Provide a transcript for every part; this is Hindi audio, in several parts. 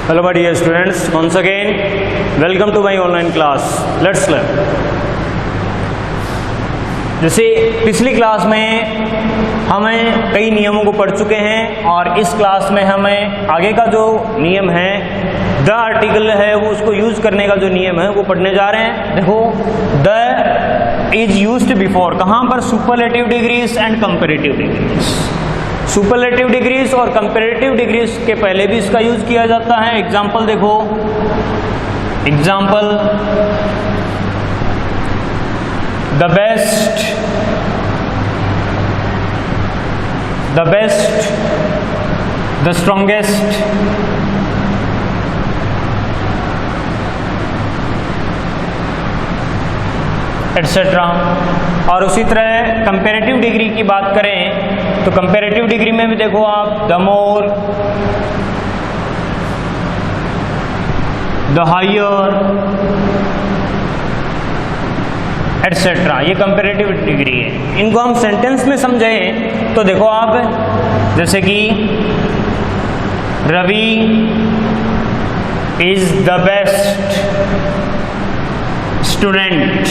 Hello my dear students, once again welcome to my online class. Let's learn. जैसे पिछली क्लास में हमें कई नियमों को पढ़ चुके हैं और इस क्लास में हमें आगे का जो नियम है द आर्टिकल है वो उसको यूज करने का जो नियम है वो पढ़ने जा रहे हैं। देखो द इज यूज्ड बिफोर, कहाँ पर? Superlative degrees and comparative degrees. Superlative degrees और कंपैरेटिव डिग्रीज के पहले भी इसका यूज किया जाता है। एग्जाम्पल देखो, example the best, the best, the strongest, etcetera. और उसी तरह कंपैरेटिव डिग्री की बात करें तो कंपैरेटिव डिग्री में भी देखो आप the more, the higher, etcetera. ये कंपैरेटिव डिग्री है। इनको हम सेंटेंस में समझें तो देखो आप, जैसे कि Ravi is the best student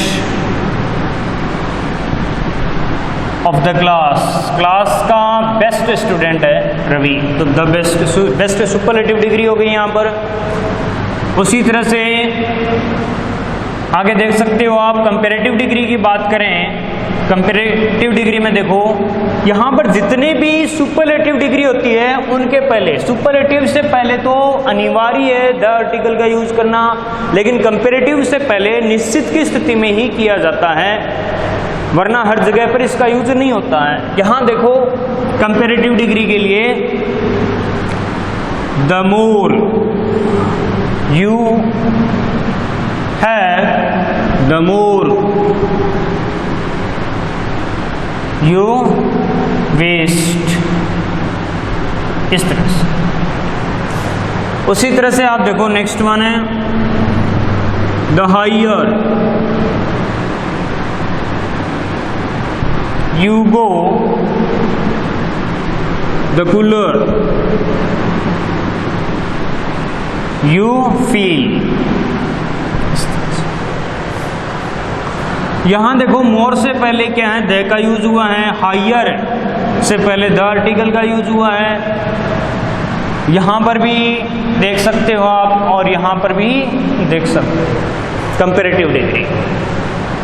of the class. Class का बेस्ट स्टूडेंट है रवि, तो द बेस्ट सुपरलेटिव डिग्री हो गई यहाँ पर। उसी तरह से आगे देख सकते हो आप, कंपैरेटिव डिग्री की बात करें, कंपैरेटिव डिग्री में देखो यहाँ पर जितने भी सुपरलेटिव डिग्री होती है उनके पहले, सुपरलेटिव से पहले तो अनिवार्य है द आर्टिकल का यूज करना, लेकिन कंपैरेटिव से पहले निश्चित की स्थिति में ही किया जाता है, वरना हर जगह पर इसका यूज नहीं होता है। यहाँ देखो कंपैरेटिव डिग्री के लिए the more you have, the more you waste, इस तरह से। उसी तरह से आप देखो नेक्स्ट वन है the higher you go, the cooler you feel. यहां देखो मोर से पहले क्या है? द का यूज हुआ है, हायर से पहले द आर्टिकल का यूज हुआ है। यहां पर भी देख सकते हो आप और यहां पर भी देख सकते हो comparative degree.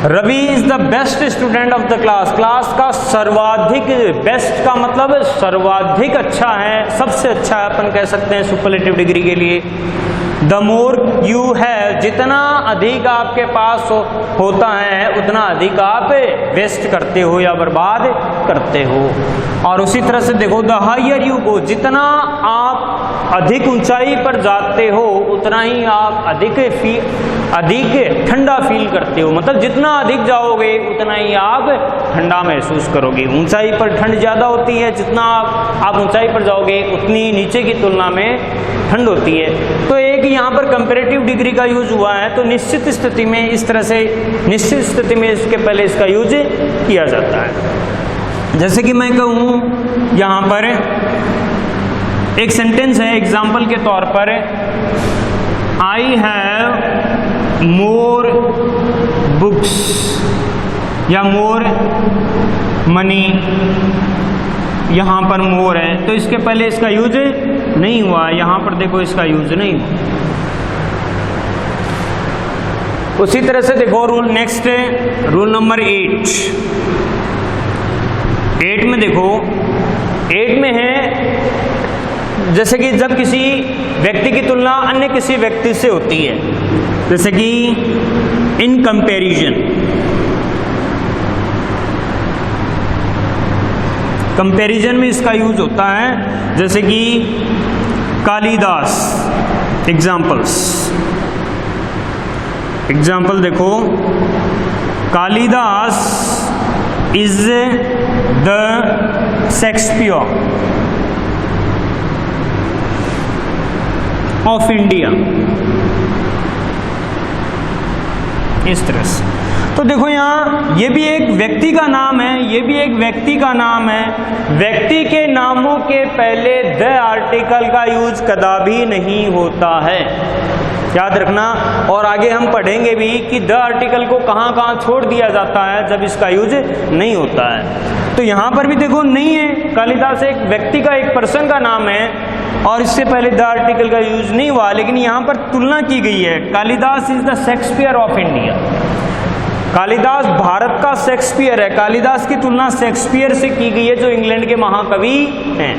Ravi is the best student of the class. Class का सर्वाधिक, बेस्ट का मतलब सर्वाधिक अच्छा है, सबसे अच्छा है अपन कह सकते हैं सुपरलेटिव डिग्री के लिए। द मोर यू हैव, जितना अधिक आपके पास होता है उतना अधिक आप वेस्ट करते हो या बर्बाद करते हो। और उसी तरह से देखो द हायर यू गो, जितना आप अधिक ऊंचाई पर जाते हो उतना ही आप अधिक ठंडा फील करते हो, मतलब जितना अधिक जाओगे उतना ही आप ठंडा महसूस करोगे। ऊंचाई पर ठंड ज़्यादा होती है, जितना आप ऊंचाई पर जाओगे उतनी नीचे की तुलना में ठंड होती है। तो एक यहाँ पर कंपैरेटिव डिग्री का यूज हुआ है, तो निश्चित स्थिति में इस तरह से, निश्चित स्थिति में इसके पहले इसका यूज किया जाता है। जैसे कि मैं कहूँ यहाँ पर एक सेंटेंस है एग्जाम्पल के तौर पर, आई हैव मोर बुक्स या मोर मनी। यहाँ पर मोर है तो इसके पहले इसका यूज नहीं हुआ, यहाँ पर देखो इसका यूज नहीं हुआ। उसी तरह से देखो रूल नेक्स्ट है रूल नंबर 8। 8 में देखो, 8 में है जैसे कि जब किसी व्यक्ति की तुलना अन्य किसी व्यक्ति से होती है, जैसे कि इन कंपैरिजन। कंपैरिजन में इसका यूज होता है, जैसे कि कालिदास। एग्जाम्पल्स, एग्जाम्पल देखो, Kalidas is the Shakespeare of India. इस तरह से। तो देखो यहाँ ये भी एक व्यक्ति का नाम है, ये भी एक व्यक्ति का नाम है। व्यक्ति के नामों के पहले द आर्टिकल का यूज कदापि नहीं होता है, याद रखना। और आगे हम पढ़ेंगे भी कि द आर्टिकल को कहाँ कहाँ छोड़ दिया जाता है जब इसका यूज नहीं होता है। तो यहाँ पर भी देखो नहीं है, कालिदास एक व्यक्ति का, एक पर्सन का नाम है और इससे पहले द आर्टिकल का यूज नहीं हुआ, लेकिन यहाँ पर तुलना की गई है। Kalidas is the Shakespeare of India. Kalidas Bharat का शेक्सपियर है। कालिदास की तुलना शेक्सपियर से की गई है जो इंग्लैंड के महाकवि हैं।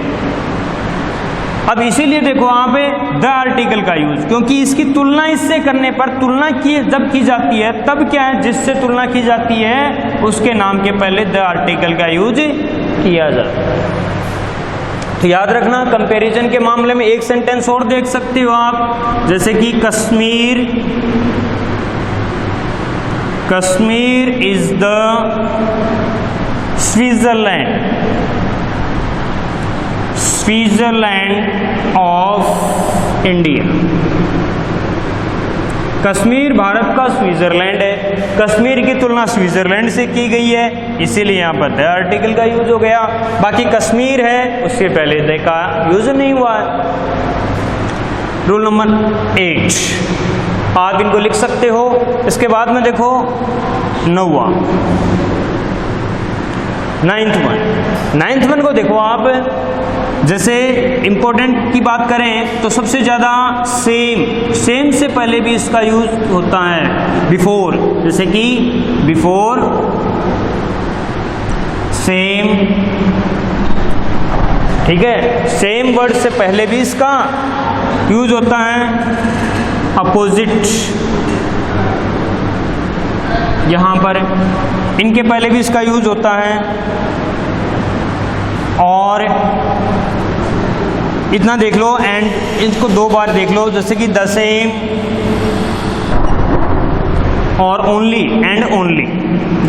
अब इसीलिए देखो वहां पे द आर्टिकल का यूज, क्योंकि इसकी तुलना इससे करने पर, तुलना की जब की जाती है तब क्या है, जिससे तुलना की जाती है उसके नाम के पहले द आर्टिकल का यूज किया जाता है। तो याद रखना, कंपैरिजन के मामले में एक सेंटेंस और देख सकते हो आप, जैसे कि Kashmir, Kashmir is the Switzerland, Switzerland of India. Kashmir Bharat का स्विट्जरलैंड है। कश्मीर की तुलना स्विट्जरलैंड से की गई है, इसीलिए यहाँ पर द आर्टिकल का यूज हो गया। बाकी कश्मीर है, उसके पहले द का यूज नहीं हुआ है। रूल नंबर 8 आप इनको लिख सकते हो। इसके बाद में देखो 9वां, 9th वन को देखो आप, जैसे इंपॉर्टेंट की बात करें तो सबसे ज़्यादा सेम से पहले भी इसका यूज होता है बिफोर, जैसे कि बिफोर, सेम, ठीक है। सेम वर्ड से पहले भी इसका यूज होता है। अपोजिट, यहाँ पर इनके पहले भी इसका यूज होता है। और इतना देख लो, एंड इसको 2 बार देख लो, जैसे कि द सेम और ओनली, एंड ओनली,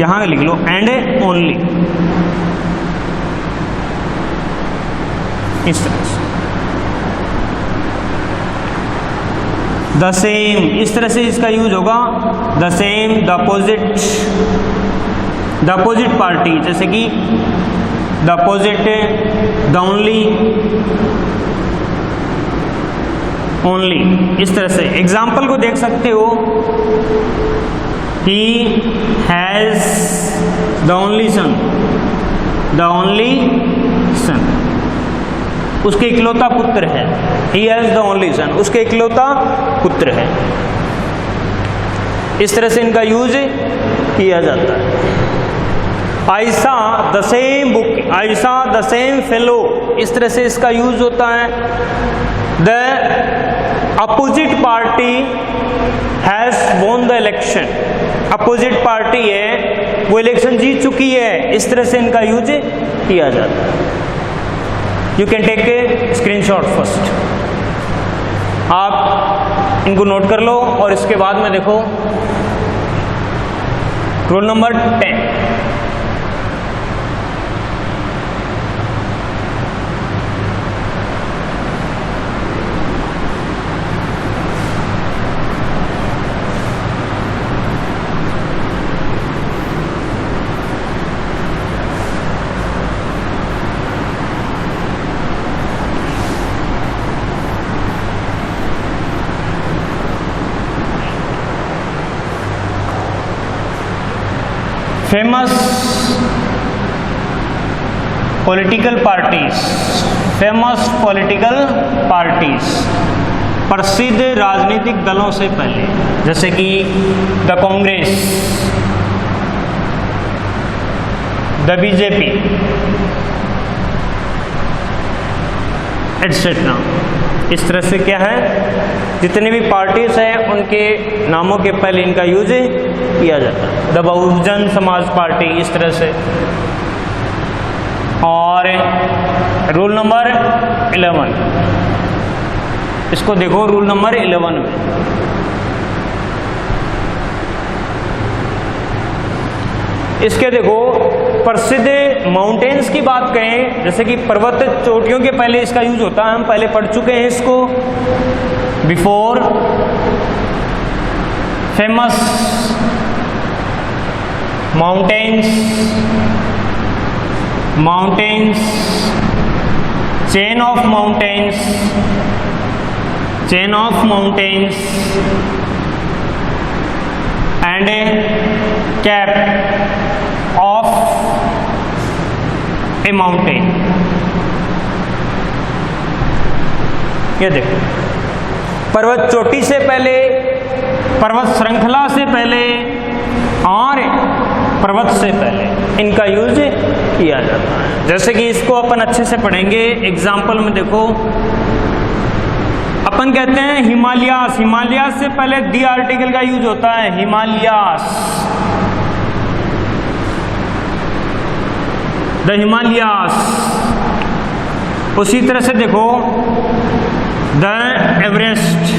यहां लिख लो एंड ओनली, इस तरह से। द सेम, इस तरह से इसका यूज होगा। The same, the opposite, the opposite party, जैसे कि the opposite, the only, only, इस तरह से। एग्जाम्पल को देख सकते हो, he has the only son, the only son, उसके इकलौता पुत्र है। He has the only son, उसके इकलौता पुत्र है। इस तरह से इनका यूज किया जाता है। आई सा द सेम बुक, आई सा द सेम फेलो, इस तरह से इसका यूज होता है। The opposite party has won the election, opposite party है वो इलेक्शन जीत चुकी है, इस तरह से इनका यूज किया जाता है। You can take a screenshot first, आप इनको नोट कर लो। और इसके बाद में देखो rule number 10, famous political parties, famous political parties, प्रसिद्ध राजनीतिक दलों से पहले, जैसे कि the Congress, the BJP, etcetera. इस तरह से क्या है, जितने भी पार्टीज हैं उनके नामों के पहले इनका यूज किया जाता है। द बहुजन समाज पार्टी, इस तरह से। और रूल नंबर 11, इसको देखो रूल नंबर 11 में, इसके देखो प्रसिद्ध माउंटेन्स की बात करें, जैसे कि पर्वत चोटियों के पहले इसका यूज होता है, हम पहले पढ़ चुके हैं इसको। Before, famous mountains, mountains, chain of mountains, chain of mountains and cap of A mountain. ये देखो, पर्वत चोटी से पहले, पर्वत श्रृंखला से पहले और पर्वत से पहले इनका यूज किया जाता है। जैसे कि इसको अपन अच्छे से पढ़ेंगे एग्जाम्पल में। देखो, अपन कहते हैं हिमालयास, हिमालयास से पहले दी आर्टिकल का यूज होता है, हिमालयास, द हिमालयास। उसी तरह से देखो, the Everest,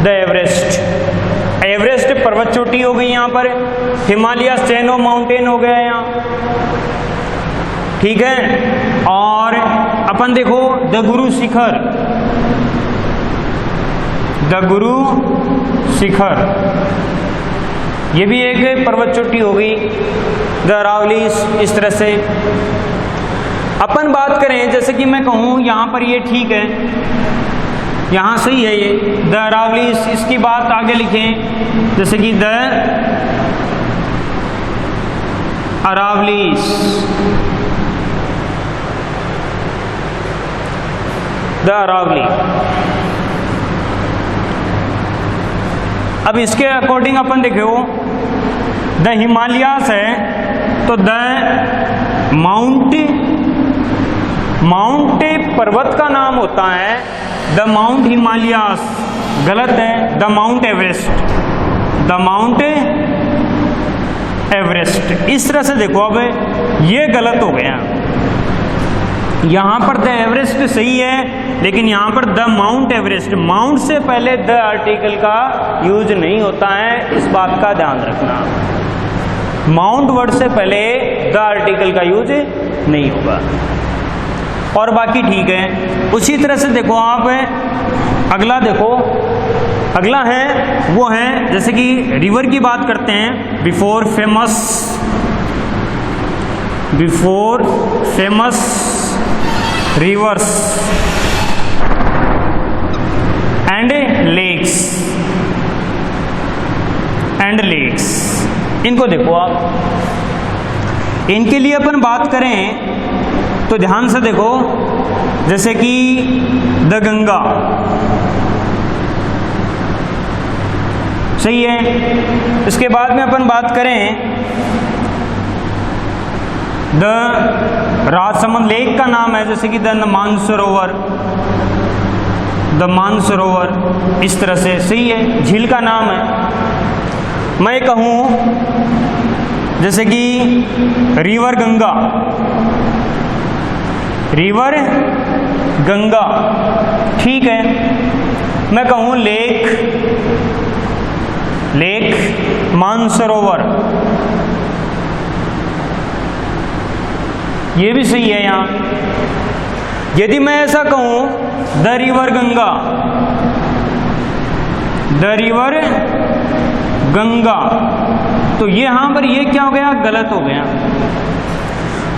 the Everest, Everest पर्वत चोटी हो गई यहाँ पर, हिमालयास चेन ऑफ माउंटेन हो गया यहाँ, ठीक है। और अपन देखो द गुरु शिखर, द गुरु शिखर, ये भी एक पर्वत चोटी हो गई, द अरावली। इस तरह से अपन बात करें, जैसे कि मैं कहूँ यहाँ पर ये ठीक है, यहाँ सही है ये, द अरावली, इसकी बात आगे लिखें, जैसे कि द अरावलीज, द अरावली। अब इसके अकॉर्डिंग अपन देखो, द हिमालयास है तो द माउंट, माउंट पर्वत का नाम होता है, द माउंट हिमालयास गलत है, the mount Everest, the mount Everest. इस तरह से देखो, अब ये गलत हो गया, यहाँ पर द एवरेस्ट सही है, लेकिन यहाँ पर द माउंट एवरेस्ट, माउंट से पहले द आर्टिकल का यूज नहीं होता है, इस बात का ध्यान रखना। माउंट वर्ड से पहले द आर्टिकल का यूज नहीं होगा, और बाकी ठीक है। उसी तरह से देखो आप, अगला देखो, अगला है वो है, जैसे कि रिवर की बात करते हैं, before famous, before famous rivers and lakes, and lakes. इनको देखो आप, इनके लिए अपन बात करें तो ध्यान से देखो, जैसे कि द गंगा, सही है। इसके बाद में अपन बात करें, द राजसमंद लेक का नाम है, जैसे कि द मानसरोवर, द मानसरोवर, इस तरह से सही है, झील का नाम है। मैं कहूँ जैसे कि रिवर गंगा, रिवर गंगा, ठीक है। मैं कहूँ लेक, लेक मानसरोवर, ये भी सही है यहाँ। यदि मैं ऐसा कहूँ the river Ganga, the river Ganga, तो यहाँ पर ये क्या हो गया, गलत हो गया।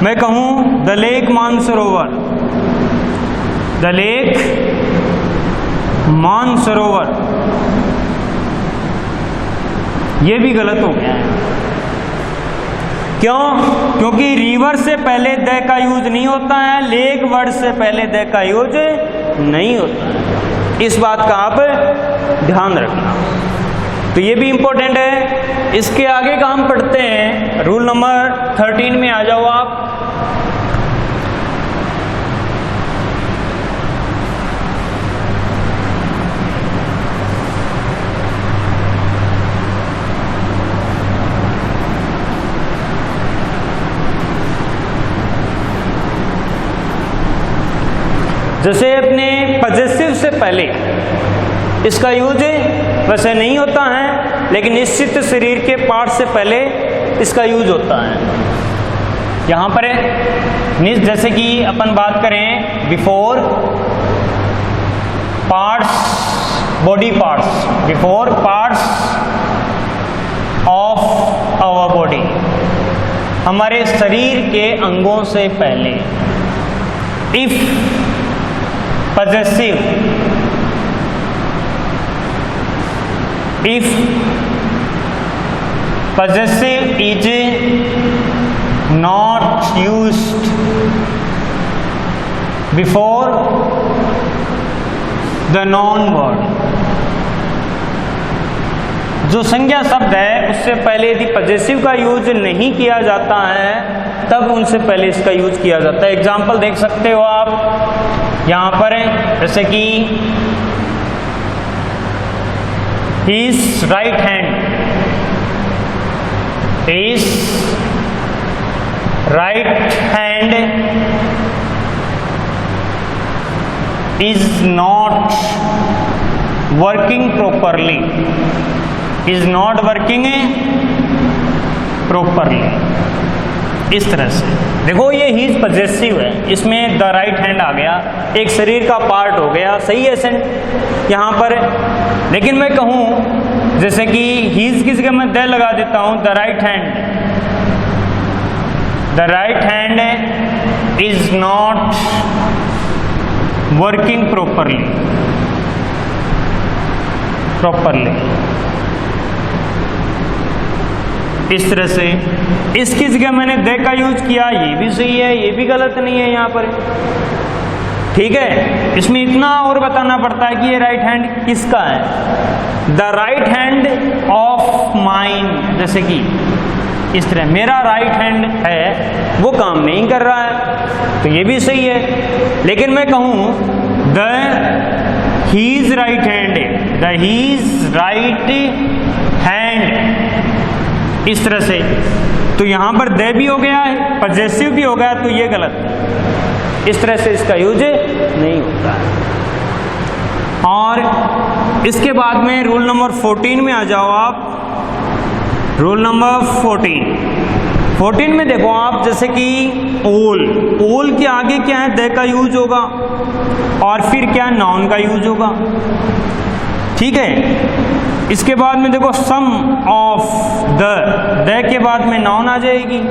मैं कहूँ the lake Mansarovar, the lake Mansarovar, ये भी गलत हो गया है। क्यों? क्योंकि रिवर से पहले द का यूज नहीं होता है, लेक वर्ड से पहले द का यूज नहीं होता है। इस बात का आप ध्यान रखना। तो ये भी इंपॉर्टेंट है। इसके आगे का हम पढ़ते हैं, रूल नंबर 13 में आ जाओ आप। जैसे अपने पॉजेसिव से पहले इसका यूज वैसे नहीं होता है, लेकिन निश्चित शरीर के पार्ट से पहले इसका यूज होता है। यहाँ पर जैसे कि अपन बात करें before parts, body parts, before parts our body, हमारे शरीर के अंगों से पहले। If possessive, if possessive is not used before the noun word, जो संज्ञा शब्द है उससे पहले यदि पजेसिव का यूज नहीं किया जाता है तब उनसे पहले इसका यूज किया जाता है। एग्जाम्पल देख सकते हो आप यहाँ पर, जैसे कि his right hand, his right hand is not working properly, is not working properly। इस तरह से देखो ये ही पजेसिव है, इसमें द राइट हैंड आ गया, एक शरीर का पार्ट हो गया, सही है सेंट यहाँ पर। लेकिन मैं कहूँ जैसे कि हीज की जगह मैं द लगा देता हूँ, the right hand, the right hand is not working properly, इस तरह से। इसकी जगह मैंने दे का यूज किया, ये भी सही है, ये भी गलत नहीं है यहाँ पर, ठीक है। इसमें इतना और बताना पड़ता है कि ये राइट हैंड किसका है, the right hand of mine, जैसे कि इस तरह मेरा राइट हैंड है वो काम नहीं कर रहा है तो ये भी सही है। लेकिन मैं कहूँ the his right hand, the his right hand, इस तरह से, तो यहां पर दे भी हो गया है, पजेसिव भी हो गया, तो ये गलत है। इस तरह से इसका यूज नहीं होता है। और इसके बाद में रूल नंबर 14 में आ जाओ आप। रूल नंबर 14 में देखो आप, जैसे कि ओल के आगे क्या है, दे का यूज होगा और फिर क्या है, नाउन का यूज होगा, ठीक है। इसके बाद में देखो सम ऑफ द के बाद में नाउन आ जाएगी।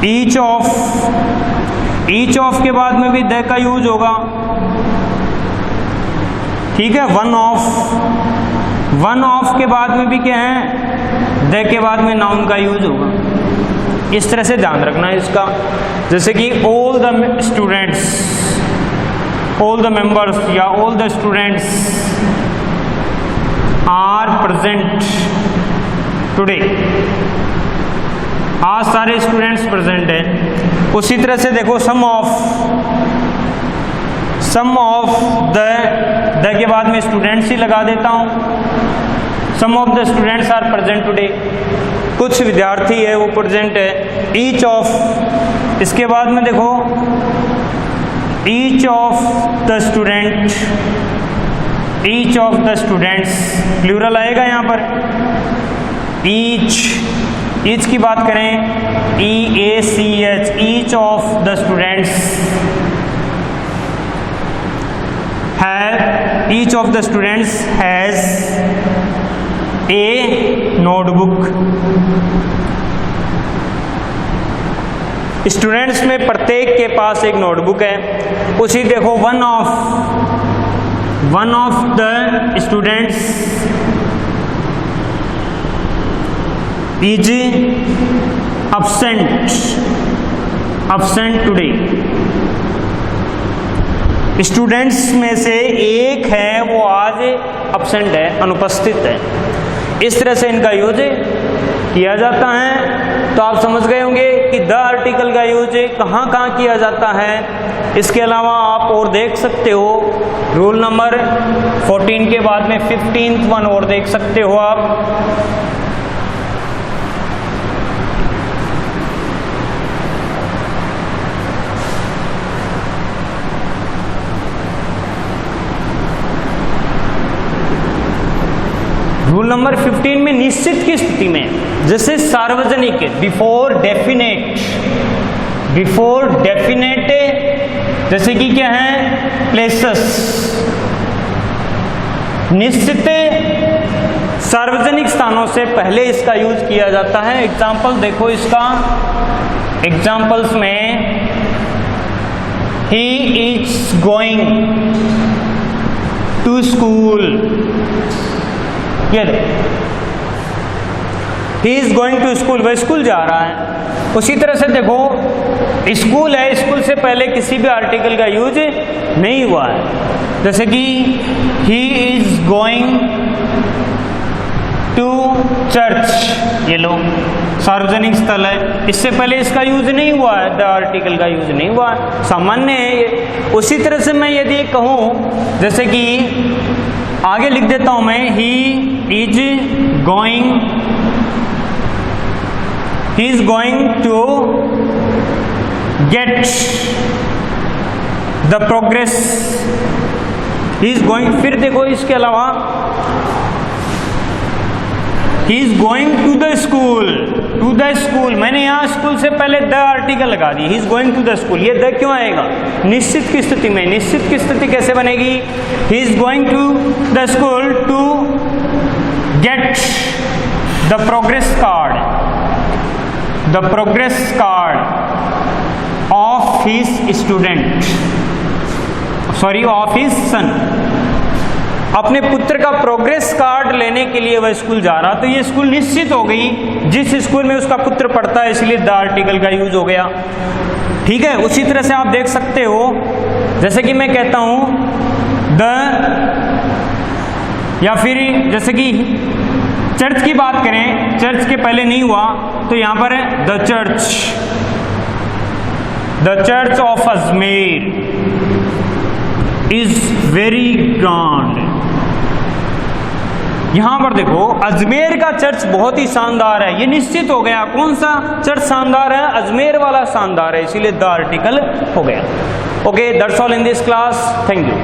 ईच ऑफ के बाद में भी द का यूज होगा, ठीक है। वन ऑफ के बाद में भी क्या है, द के बाद में नाउन का यूज होगा। इस तरह से ध्यान रखना है इसका। जैसे कि all the students, all the members या all the students are present today, आज सारे स्टूडेंट्स प्रेजेंट हैं। उसी तरह से देखो सम ऑफ द के बाद में स्टूडेंट्स ही लगा देता हूँ। Some of the students are present today, कुछ विद्यार्थी है वो प्रेजेंट है। ईच ऑफ, इसके बाद में देखो each of the students plural आएगा यहाँ पर। ईच की बात करें, EACH, each of the students has a notebook. Students में प्रत्येक के पास एक नोटबुक है। उसी देखो one of the students is absent today. Students में से एक है वो आज absent है, अनुपस्थित है। इस तरह से इनका यूज किया जाता है। तो आप समझ गए होंगे कि द आर्टिकल का यूज कहाँ कहाँ किया जाता है। इसके अलावा आप और देख सकते हो, रूल नंबर 14 के बाद में 15th वन और देख सकते हो आप। रूल नंबर 15 में निश्चित की स्थिति में, जैसे सार्वजनिक, बिफोर डेफिनेट, जैसे कि क्या है, प्लेसेस, निश्चित सार्वजनिक स्थानों से पहले इसका यूज किया जाता है। एग्जाम्पल देखो इसका, एग्जाम्पल्स में he is going to school, ये he is going to school, वह स्कूल जा रहा है। उसी तरह से देखो स्कूल है, स्कूल से पहले किसी भी आर्टिकल का यूज नहीं हुआ है। जैसे कि he is going to church, ये लो सार्वजनिक स्थल है, इससे पहले इसका यूज नहीं हुआ है, द आर्टिकल का यूज नहीं हुआ है, सामान्य है ये। उसी तरह से मैं यदि कहूँ, जैसे कि आगे लिख देता हूं मैं, he is going to get the progress, he is going. फिर देखो इसके अलावा he is going to the school, to the school, मैंने यहाँ स्कूल से पहले द आर्टिकल लगा दी, he is going to the school. ये द क्यों आएगा? निश्चित की स्थिति में। निश्चित की स्थिति कैसे बनेगी? He is going to the school to get the progress card, the progress card of his student, sorry of his son. अपने पुत्र का प्रोग्रेस कार्ड लेने के लिए वह स्कूल जा रहा, तो ये स्कूल निश्चित हो गई जिस स्कूल में उसका पुत्र पढ़ता है, इसलिए द आर्टिकल का यूज हो गया। ठीक है, उसी तरह से आप देख सकते हो, जैसे कि मैं कहता हूं द, या फिर जैसे कि चर्च की बात करें, चर्च के पहले नहीं हुआ तो यहां पर है the church of Ajmer is very grand. यहां पर देखो अजमेर का चर्च बहुत ही शानदार है, ये निश्चित हो गया। कौन सा चर्च शानदार है? अजमेर वाला शानदार है, इसीलिए द आर्टिकल हो गया। Okay, that's all in this class, thank you.